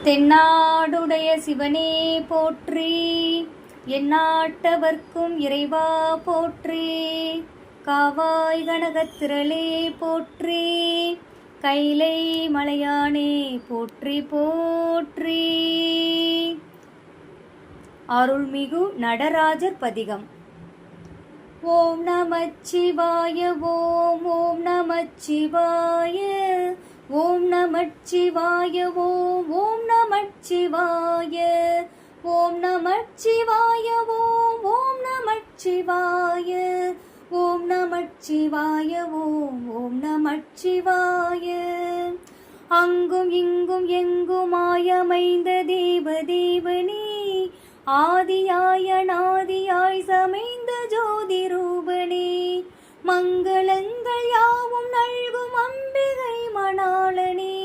தென்னாடுடைய சிவனே போற்றி, எந்நாட்டவர்க்கும் இறைவா போற்றி. காவாய் கனகத்திரளே போற்றி, கைலை மலையானே போற்றி போற்றி. அருள்மிகு நடராஜர் பதிகம். ஓம் நமச்சிவாய ஓம் ஓம் நமச்சிவாய ஓம் நமச்சிவாய ஓம் ஓம் நமச்சிவாய ஓம் நமச்சிவாய ஓம் ஓம் நமச்சிவாய ஓம் நமச்சிவாய ஓம் ஓம் நமச்சிவாய. அங்கும் இங்கும் எங்குமாயமைந்த தேவதேவனே, ஆதியாய் அநாதியாய் சமைந்த ஜோதி ரூபனே, மங்களங்கள் யாவும் நல்கும் அம்பிகை மணாளனே,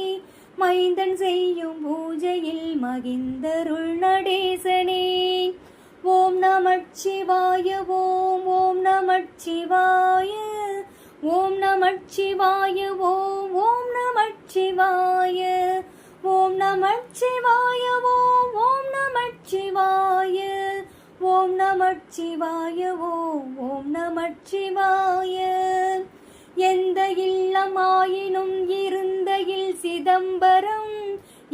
மைந்தன் செய்யும் பூஜையில் மகிந்தருள் நடேசனே. ஓம் நமச்சிவாய ஓம் ஓம் நமச்சிவாய ஓம் நமச்சிவாய ஓம் ஓம் நமச்சிவாய ஓம் நமச்சிவாய ஓம் ஓம் நமச்சிவாய ஓம் நமச்சிவாய ஓம் ஓம் நமச்சிவாய. எந்த இல்லமாயினும் இருந்த இல் சிதம்பரம்,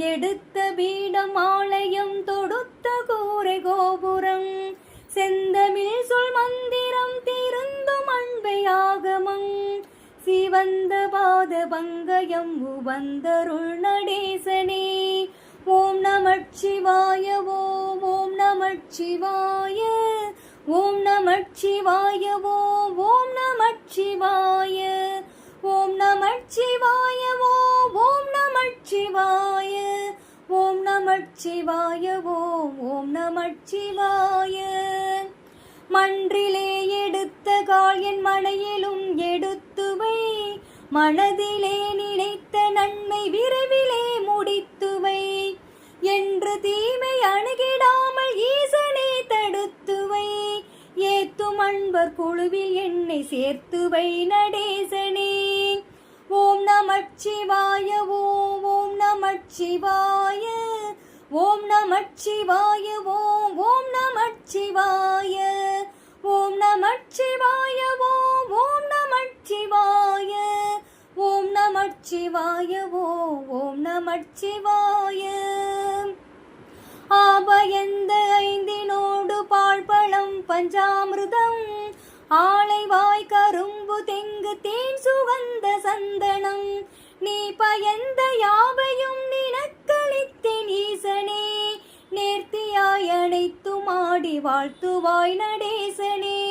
எடுத்த பீடம் ஆலயம் தொடுத்த கூரை கோபுரம், செந்தமிழ் சொல் மந்திரம் திருந்தும் அன்பை ஆகமம், சிவந்த பாத பங்கயம் உவந்தருள் நடேசனே. ஓம் நமச்சிவாய ஓம் ஓம் நமச்சிவாய ஓம் நமச்சிவாய ஓம் ஓம் நமச்சிவாய ஓம் நமச்சிவாய ஓம் ஓம் நமச்சிவாய ஓம் நமச்சிவாய ஓம் ஓம் நமச்சிவாய. மன்றிலே எடுத்த கால் என் மனையிலும் எடுத்துவை, மனதிலே நினைத்த நன்மை விரைவிலே முடித்துவை, என்று தீமை அணுகிடாமல் ஈசனே தடுத்துவை, ஏத்தும் அன்பர் குழுவில் என்னை சேர்த்துவை நடேசனே. ஓம் நமச்சிவாய ஓம் ஓம் நமச்சிவாய ஓம் நமச்சிவாய ஓம் ஓம் நமச்சிவாய ஓம் நமச்சிவாய ஓம் ஓம் நமச்சிவாய ஓம் நமச்சிவாய ஓம் ஓம் நமச்சிவாய. ஆபயந்த ஐந்தினோடு பாழ்பழம் பஞ்சாமிர்தம், ஆளைவாய் கரும்பு தெங்கு தேன் சுகந்த சந்தனம், நீ பயந்த யாவையும் நினக்களித்தேன் ஈசனே, நேர்த்தியாய் அனைத்தும் ஆடி வாழ்த்துவாய் நடேசனே.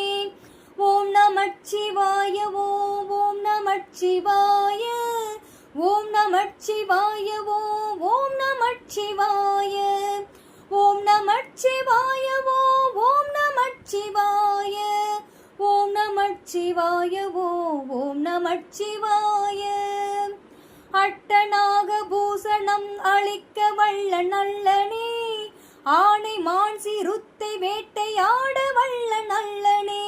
ஓம் நமச்சிவாய ஓம் ஓம் நமச்சிவாய ஓம் நமச்சிவாய ஓம் ஓம் நமச்சிவாய ஓம் நமச்சிவாய ஓம் ஓம் நமச்சிவாய ஓம் நமச்சிவாய ஓம் ஓம் நமச்சிவாய. அட்டநாக பூசணம் அளிக்க வல்ல நல்லனே, ஆனை மான் சிறுத்தை வேட்டையாட வல்ல நல்லனே,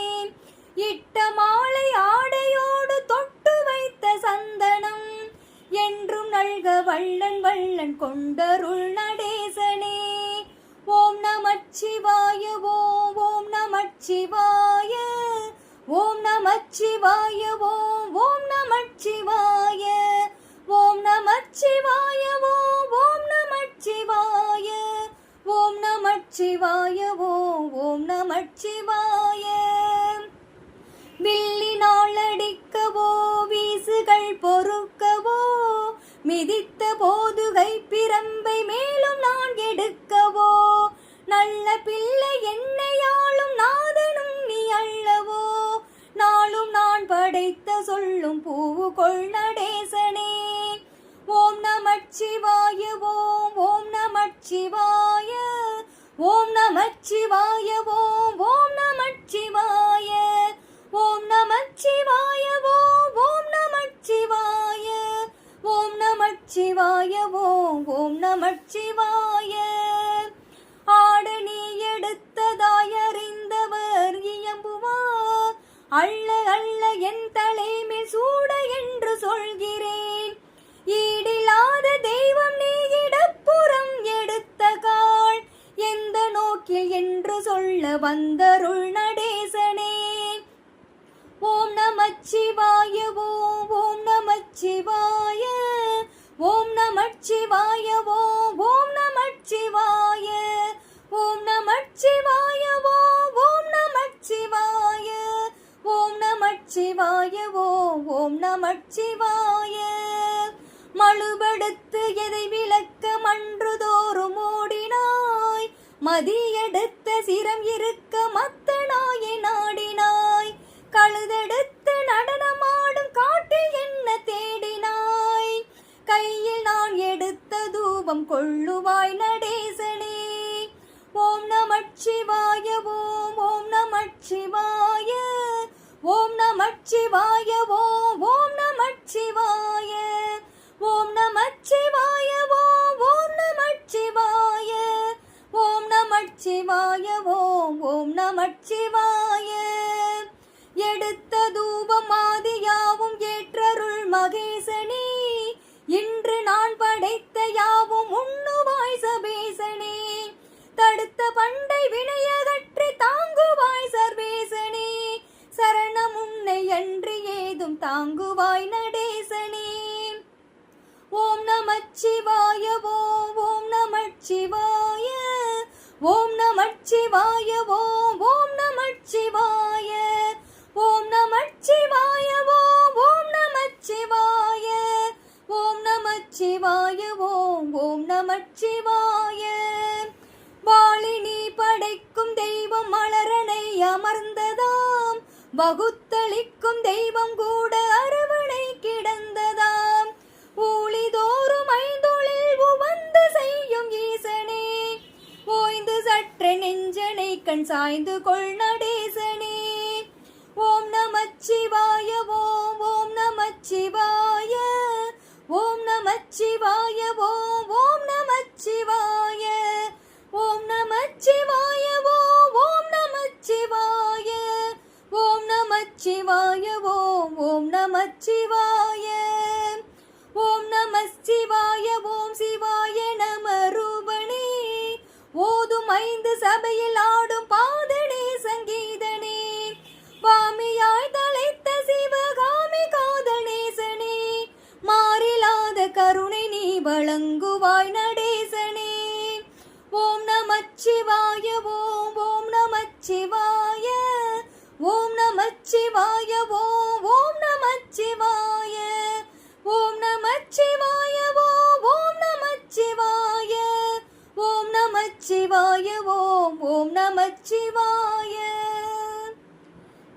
இட்ட மாலை ஆடையோடு தொட்டு வைத்த சந்தனம், என்றும் நல்க வல்லன் வல்லன் கொண்டருள் நடேசனே. ஓம் நமச்சிவாய ஓம் ஓம் நமச்சிவாய ஓம் நமச்சிவாய ஓம் ஓம் நமச்சிவாய ஓம் நமச்சிவாய ஓம் ஓம் நமச்சிவாய ஓம் நமச்சிவாய ஓம் ஓம் நமச்சிவாய. வில்லினால் அடிக்கவோ வீசுகள் பொறுக்கவோ, மிதித்த போதுகை பிரம்பை மேலும் நான் எடுக்கவோ, நல்ல பிள்ளை என்னையாளும் நாதனும் நீ அல்லவோ, நாளும் நான் படைத்த சொல்லும் பூவு கொள் நடேசனே. ஓம் நமச்சிவாய ஓம் ஓம் நமச்சிவாய ஓம் நமச்சிவாய ஓம் ஓம் நமச்சிவாய ஓம் நமச்சிவாய ஓம் ஓம் நமச்சிவாய ஓம் நமச்சிவாய ஓம் ஓம் நமச்சிவாய. ஆட நீ எடுத்ததாய் அறிந்தவர் இயம்புவார், அல்ல அல்ல என் தலைமேல் சூட என்று சொல்கிறேன், ஈடில்லாத தெய்வம் நீ இடப்புறம் வந்தருள் நடேசனே. ஓம் நமச்சிவாய ஓம் ஓம் நமச்சிவாய ஓம் நமச்சிவாய ஓம் ஓம் நமச்சிவாய ஓம் நமச்சிவாய ஓம் ஓம் நமச்சிவாய ஓம் நமச்சிவாய ஓம் ஓம் நமச்சிவாய. மழுவெடுத்து எதை விளக்க மன்றுதோறும் ஓடினாய், மதியெடுத்த சிரம் இருக்க மத்தனாயை நாடினாய், கழுதெடுத்து நடனமாடும் காட்டில் என்ன தேடினாய், கையில் நான் எடுத்த தூபம் கொள்ளுவாய் நடேசனே. ஓம் நமச்சிவாய ஓம் ஓம் நமச்சிவாய ஓம் நமச்சிவாய ஓம் ஓம் நமச்சிவாய ஓம் நமச்சிவாய ஓம் ஓம் நமச்சிவாய ஓம் நமச்சிவாய ஓம் ஓம் நமச்சிவாய. எடுத்த தூபம் ஆதியாவும் ஏற்றருள் மகேசனே, இன்று நான் படைத்த யாவும் உண்ணுவாய் சபேசனே, தடுத்த பண்டை வினையகற்றி தாங்குவாய் சர்வேசனே, சரணம் உன்னை அன்றி ஏதும் தாங்குவாய் நடேசனே. ஓம் நமச்சிவாய ஓம் ஓம் நமச்சிவாய ஓம் நமச்சிவாய ஓம் ஓம் நமச்சிவாய ஓம் நமச்சிவாய ஓம் ஓம் நமச்சிவாய ஓம் நமச்சிவாய ஓம் ஓம் நமச்சிவாய. வாளினி படைக்கும் தெய்வம் மலரனை அமர்ந்ததாம், வகுத்தளிக்கும் தெய்வம் கூட அரவணை கிடந்ததாம், ஊழிதோறும் ஐந்தொழில் உவந்து செய்யும் ஈசனே, ஓய்ந்து சற்ற நெஞ்சனை கண் சாய்ந்து கொள் நடேசனே. ஓம் நமச்சிவாய ஓம் ஓம் நமச்சிவாய ஓம் நமச்சிவாய ஓம் ஓம் நமச்சிவாய ஓம் நமச்சிவாய ஓம் ஓம் நமச்சிவாய ஓம் நமச்சிவாய ஓம் ஓம் நமச்சிவாய. ஓம் நமசிவாய ஓம் சிவாய நம ரூபணே, ஓதும் ஐந்து சபையில் ஆடும் பாதனே சங்கீதனே, வாமியாய் தலைத்த சிவகாமி காதனேசனே, மாறிலாத கருணை நீ வழங்குவாய் நடேசனே. ஓம் நமச்சிவாய ஓம் ஓம் நமச்சிவாய ஓம் நமச்சிவாய ஓம் ஓம் நமச்சிவாய ஓம் நமச்சிவாய ஓம் ஓம் நமச்சிவாய ஓம் நமச்சிவாய ஓம் ஓம் நமச்சிவாய.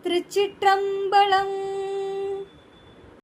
திருச்சிற்றம்பலம்.